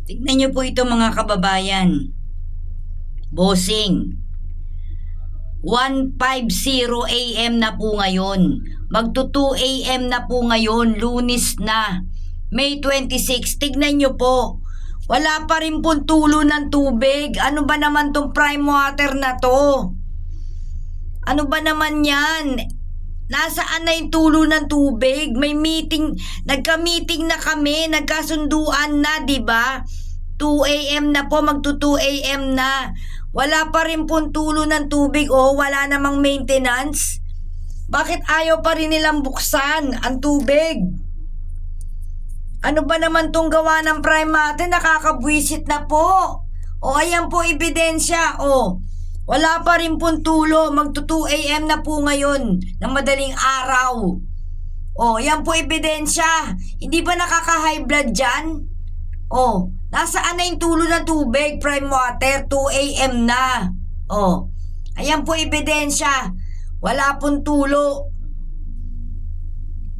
Tignan niyo po ito mga kababayan. Bossing. 1:50 AM na po ngayon. Magto 2 AM na po ngayon. Lunes na. May 26. Tignan niyo po. Wala pa rin pong tulo ng tubig. Ano ba naman tong prime water na to? Ano ba naman yan? Nasaan na yung tulo ng tubig? May meeting, nagka-meeting na kami, nagkasunduan na, di ba? 2 AM na po, magto 2 AM na. Wala pa rin pong tulo ng tubig o wala namang maintenance. Bakit ayaw pa rin nilang buksan ang tubig? Ano ba naman tong gawa ng prime natin? Nakakabwisit na po. O ayan po ebidensya. O, wala pa rin pong tulo. Magto 2 AM na po ngayon ng madaling araw. O, yan po ebidensya. Hindi ba nakaka-high blood dyan? O, nasaan na yung tulo ng tubig? Prime water, 2 AM na. O, ayan po ebidensya. Wala pong tulo.